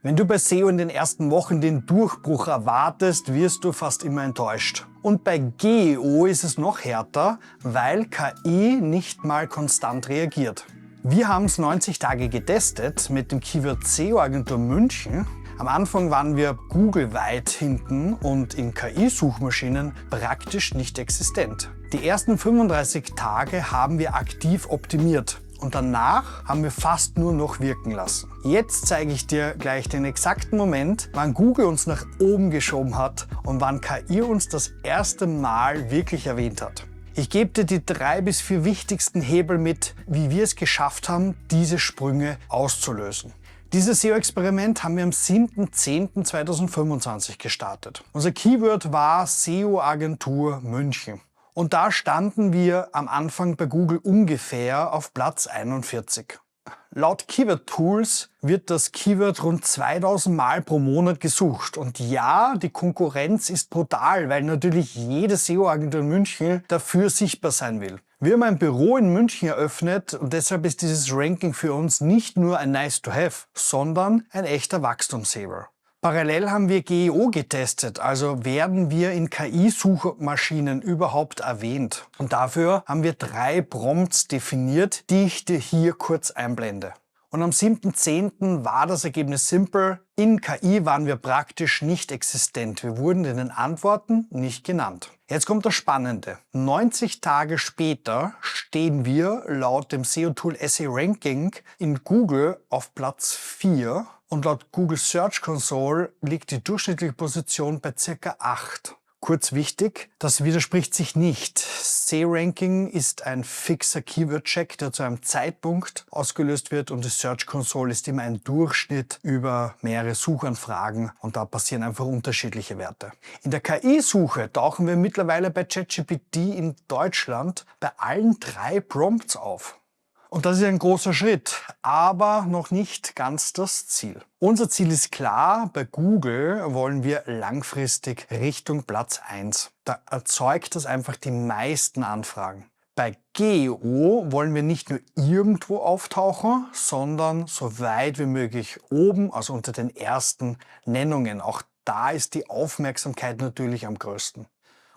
Wenn du bei SEO in den ersten Wochen den Durchbruch erwartest, wirst du fast immer enttäuscht. Und bei GEO ist es noch härter, weil KI nicht mal konstant reagiert. Wir haben es 90 Tage getestet mit dem Keyword SEO-Agentur München. Am Anfang waren wir Google weit hinten und in KI-Suchmaschinen praktisch nicht existent. Die ersten 35 Tage haben wir aktiv optimiert. Und danach haben wir fast nur noch wirken lassen. Jetzt zeige ich dir gleich den exakten Moment, wann Google uns nach oben geschoben hat und wann KI uns das erste Mal wirklich erwähnt hat. Ich gebe dir die 3 bis 4 wichtigsten Hebel mit, wie wir es geschafft haben, diese Sprünge auszulösen. Dieses SEO-Experiment haben wir am 7.10.2025 gestartet. Unser Keyword war SEO-Agentur München. Und da standen wir am Anfang bei Google ungefähr auf Platz 41. Laut Keyword Tools wird das Keyword rund 2000 Mal pro Monat gesucht. Und ja, die Konkurrenz ist brutal, weil natürlich jede SEO-Agentur in München dafür sichtbar sein will. Wir haben ein Büro in München eröffnet und deshalb ist dieses Ranking für uns nicht nur ein Nice-to-have, sondern ein echter Wachstumshebel. Parallel haben wir GEO getestet, also werden wir in KI-Suchmaschinen überhaupt erwähnt. Und dafür haben wir 3 Prompts definiert, die ich dir hier kurz einblende. Und am 7.10. war das Ergebnis simpel. In KI waren wir praktisch nicht existent. Wir wurden in den Antworten nicht genannt. Jetzt kommt das Spannende. 90 Tage später stehen wir laut dem SEO-Tool SERanking in Google auf Platz 4. Und laut Google Search Console liegt die durchschnittliche Position bei ca. 8. Kurz wichtig, das widerspricht sich nicht. SERanking ist ein fixer Keyword-Check, der zu einem Zeitpunkt ausgelöst wird und die Search Console ist immer ein Durchschnitt über mehrere Suchanfragen und da passieren einfach unterschiedliche Werte. In der KI-Suche tauchen wir mittlerweile bei ChatGPT in Deutschland bei allen 3 Prompts auf. Und das ist ein großer Schritt, aber noch nicht ganz das Ziel. Unser Ziel ist klar, bei Google wollen wir langfristig Richtung Platz 1. Da erzeugt das einfach die meisten Anfragen. Bei GEO wollen wir nicht nur irgendwo auftauchen, sondern so weit wie möglich oben, also unter den ersten Nennungen. Auch da ist die Aufmerksamkeit natürlich am größten.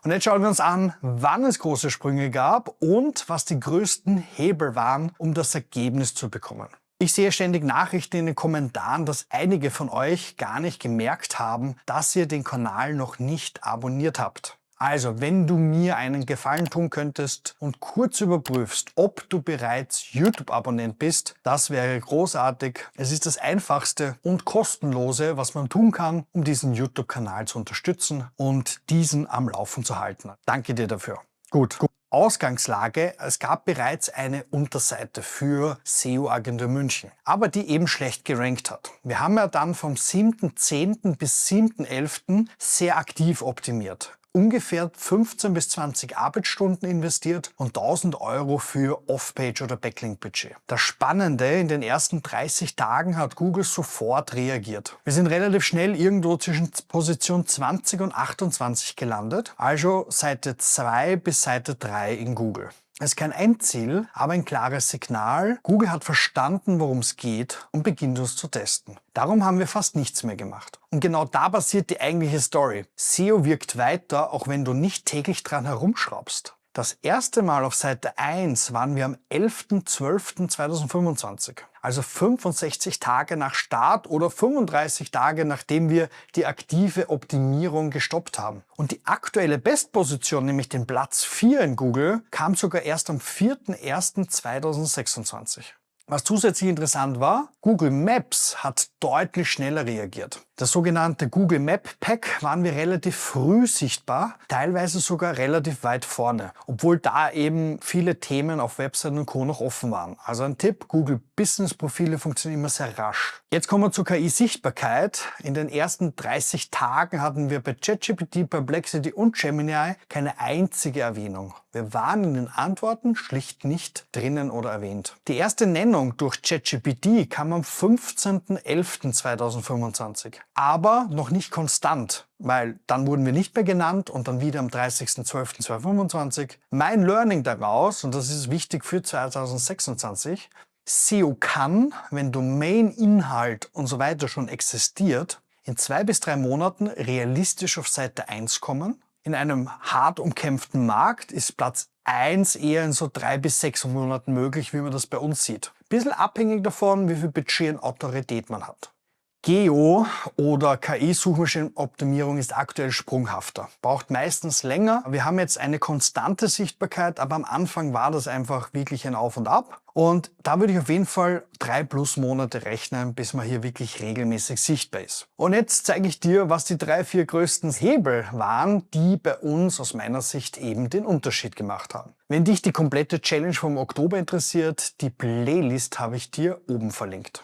Und jetzt schauen wir uns an, wann es große Sprünge gab und was die größten Hebel waren, um das Ergebnis zu bekommen. Ich sehe ständig Nachrichten in den Kommentaren, dass einige von euch gar nicht gemerkt haben, dass ihr den Kanal noch nicht abonniert habt. Also, wenn du mir einen Gefallen tun könntest und kurz überprüfst, ob du bereits YouTube-Abonnent bist, das wäre großartig. Es ist das Einfachste und Kostenlose, was man tun kann, um diesen YouTube-Kanal zu unterstützen und diesen am Laufen zu halten. Danke dir dafür. Gut. Ausgangslage, es gab bereits eine Unterseite für SEO-Agentur München, aber die eben schlecht gerankt hat. Wir haben ja dann vom 7.10. bis 7.11. sehr aktiv optimiert. Ungefähr 15 bis 20 Arbeitsstunden investiert und 1000 € für Off-Page- oder Backlink-Budget. Das Spannende, in den ersten 30 Tagen hat Google sofort reagiert. Wir sind relativ schnell irgendwo zwischen Position 20 und 28 gelandet, also Seite 2 bis Seite 3 in Google. Es ist kein Endziel, aber ein klares Signal. Google hat verstanden, worum es geht und beginnt uns zu testen. Darum haben wir fast nichts mehr gemacht. Und genau da passiert die eigentliche Story. SEO wirkt weiter, auch wenn du nicht täglich dran herumschraubst. Das erste Mal auf Seite 1 waren wir am 11.12.2025. Also 65 Tage nach Start oder 35 Tage, nachdem wir die aktive Optimierung gestoppt haben. Und die aktuelle Bestposition, nämlich den Platz 4 in Google, kam sogar erst am 4.1.2026. Was zusätzlich interessant war, Google Maps hat deutlich schneller reagiert. Das sogenannte Google Map Pack waren wir relativ früh sichtbar, teilweise sogar relativ weit vorne, obwohl da eben viele Themen auf Webseiten und Co. noch offen waren. Also ein Tipp, Google Business Profile funktionieren immer sehr rasch. Jetzt kommen wir zur KI-Sichtbarkeit. In den ersten 30 Tagen hatten wir bei ChatGPT, Perplexity und Gemini keine einzige Erwähnung. Wir waren in den Antworten schlicht nicht drinnen oder erwähnt. Die erste Nennung durch ChatGPT kam am 15.11.2025. Aber noch nicht konstant, weil dann wurden wir nicht mehr genannt und dann wieder am 30.12.2025. Mein Learning daraus, und das ist wichtig für 2026, SEO kann, wenn Domain, Inhalt und so weiter schon existiert, in 2 bis 3 Monaten realistisch auf Seite 1 kommen. In einem hart umkämpften Markt ist Platz 1 eher in so 3 bis 6 Monaten möglich, wie man das bei uns sieht. Bisschen abhängig davon, wie viel Budget und Autorität man hat. Geo oder KI-Suchmaschinenoptimierung ist aktuell sprunghafter, braucht meistens länger. Wir haben jetzt eine konstante Sichtbarkeit, aber am Anfang war das einfach wirklich ein Auf und Ab. Und da würde ich auf jeden Fall 3+ Monate rechnen, bis man hier wirklich regelmäßig sichtbar ist. Und jetzt zeige ich dir, was die 3, 4 größten Hebel waren, die bei uns aus meiner Sicht eben den Unterschied gemacht haben. Wenn dich die komplette Challenge vom Oktober interessiert, die Playlist habe ich dir oben verlinkt.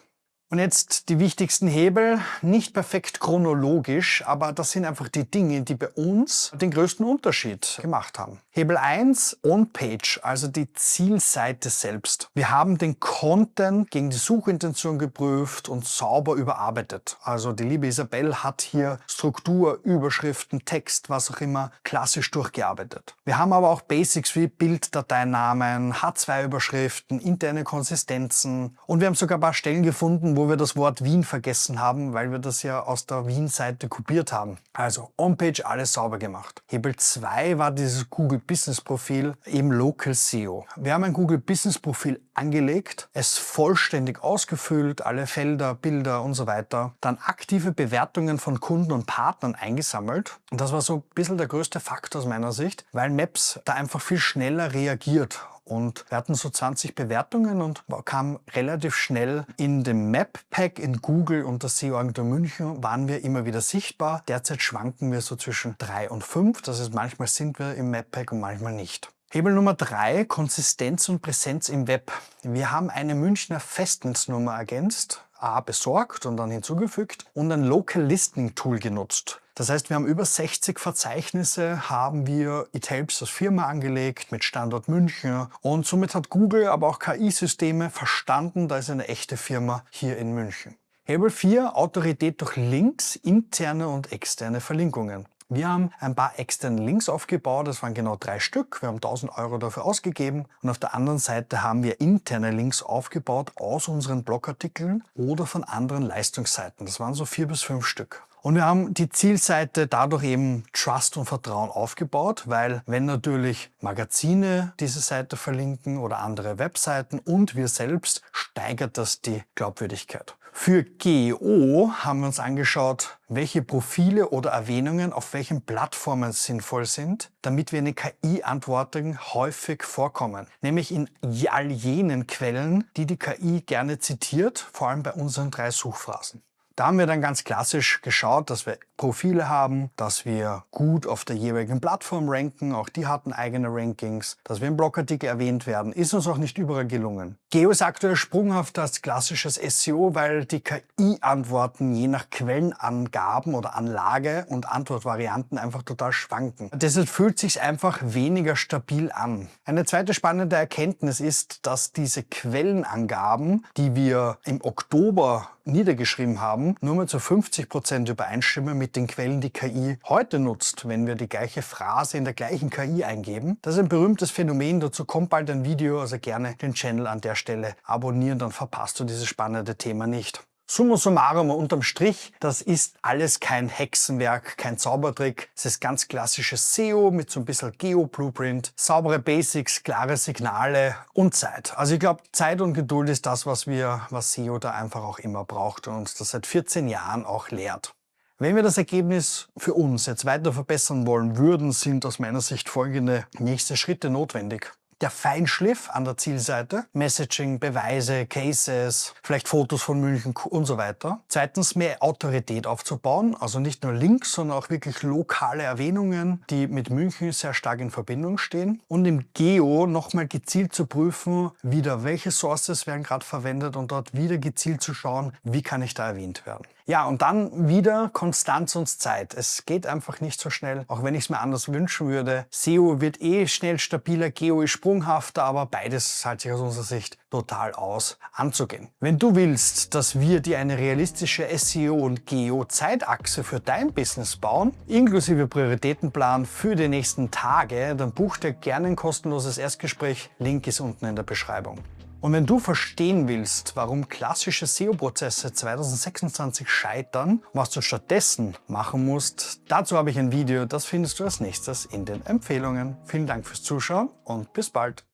Und jetzt die wichtigsten Hebel, nicht perfekt chronologisch, aber das sind einfach die Dinge, die bei uns den größten Unterschied gemacht haben. Hebel 1, On-Page, also die Zielseite selbst. Wir haben den Content gegen die Suchintention geprüft und sauber überarbeitet. Also die liebe Isabel hat hier Struktur, Überschriften, Text, was auch immer, klassisch durchgearbeitet. Wir haben aber auch Basics wie Bilddateinamen, H2-Überschriften, interne Konsistenzen und wir haben sogar ein paar Stellen gefunden, wo wir das Wort Wien vergessen haben, weil wir das ja aus der Wien-Seite kopiert haben. Also On-Page alles sauber gemacht. Hebel 2 war dieses Google Business Profil, eben Local SEO. Wir haben ein Google Business Profil angelegt, es vollständig ausgefüllt, alle Felder, Bilder und so weiter. Dann aktive Bewertungen von Kunden und Partnern eingesammelt. Und das war so ein bisschen der größte Faktor aus meiner Sicht, weil Maps da einfach viel schneller reagiert. Und wir hatten so 20 Bewertungen und kamen relativ schnell in dem Map-Pack in Google und der SEO-Agentur München waren wir immer wieder sichtbar. Derzeit schwanken wir so zwischen 3 und 5. Das heißt, manchmal sind wir im Map-Pack und manchmal nicht. Hebel Nummer 3, Konsistenz und Präsenz im Web. Wir haben eine Münchner Festnetznummer ergänzt, besorgt und dann hinzugefügt und ein Local Listening Tool genutzt. Das heißt, wir haben über 60 Verzeichnisse, haben wir It-Helps als Firma angelegt mit Standort München und somit hat Google, aber auch KI-Systeme verstanden, da ist eine echte Firma hier in München. Hebel 4, Autorität durch Links, interne und externe Verlinkungen. Wir haben ein paar externe Links aufgebaut, das waren genau 3 Stück. Wir haben 1.000 € dafür ausgegeben und auf der anderen Seite haben wir interne Links aufgebaut aus unseren Blogartikeln oder von anderen Leistungsseiten. Das waren so 4 bis 5 Stück. Und wir haben die Zielseite dadurch eben Trust und Vertrauen aufgebaut, weil wenn natürlich Magazine diese Seite verlinken oder andere Webseiten und wir selbst, steigert das die Glaubwürdigkeit. Für GEO haben wir uns angeschaut, welche Profile oder Erwähnungen auf welchen Plattformen sinnvoll sind, damit wir in den KI-Antworten häufig vorkommen. Nämlich in all jenen Quellen, die die KI gerne zitiert, vor allem bei unseren 3 Suchphrasen. Da haben wir dann ganz klassisch geschaut, dass wir Profile haben, dass wir gut auf der jeweiligen Plattform ranken, auch die hatten eigene Rankings, dass wir im Blogartikel erwähnt werden, ist uns auch nicht überall gelungen. Geo ist aktuell sprunghaft als klassisches SEO, weil die KI-Antworten je nach Quellenangaben oder Anlage und Antwortvarianten einfach total schwanken. Deshalb fühlt sich einfach weniger stabil an. Eine zweite spannende Erkenntnis ist, dass diese Quellenangaben, die wir im Oktober niedergeschrieben haben, nur mehr zu 50% übereinstimmen mit den Quellen, die KI heute nutzt, wenn wir die gleiche Phrase in der gleichen KI eingeben. Das ist ein berühmtes Phänomen, dazu kommt bald ein Video, also gerne den Channel an der Stelle abonnieren, dann verpasst du dieses spannende Thema nicht. Summa summarum, unterm Strich, das ist alles kein Hexenwerk, kein Zaubertrick. Es ist ganz klassisches SEO mit so ein bisschen Geo-Blueprint, saubere Basics, klare Signale und Zeit. Also ich glaube, Zeit und Geduld ist das, was SEO da einfach auch immer braucht und uns das seit 14 Jahren auch lehrt. Wenn wir das Ergebnis für uns jetzt weiter verbessern wollen würden, sind aus meiner Sicht folgende nächste Schritte notwendig. Der Feinschliff an der Zielseite, Messaging, Beweise, Cases, vielleicht Fotos von München und so weiter. Zweitens, mehr Autorität aufzubauen, also nicht nur Links, sondern auch wirklich lokale Erwähnungen, die mit München sehr stark in Verbindung stehen. Und im Geo nochmal gezielt zu prüfen, wieder welche Sources werden gerade verwendet und dort wieder gezielt zu schauen, wie kann ich da erwähnt werden. Ja, und dann wieder Konstanz und Zeit. Es geht einfach nicht so schnell, auch wenn ich es mir anders wünschen würde. SEO wird schnell stabiler, Geo ist sprunghafter, aber beides zahlt sich aus unserer Sicht total aus, anzugehen. Wenn du willst, dass wir dir eine realistische SEO und Geo-Zeitachse für dein Business bauen, inklusive Prioritätenplan für die nächsten Tage, dann buch dir gerne ein kostenloses Erstgespräch. Link ist unten in der Beschreibung. Und wenn du verstehen willst, warum klassische SEO-Prozesse 2026 scheitern, was du stattdessen machen musst, dazu habe ich ein Video, das findest du als nächstes in den Empfehlungen. Vielen Dank fürs Zuschauen und bis bald.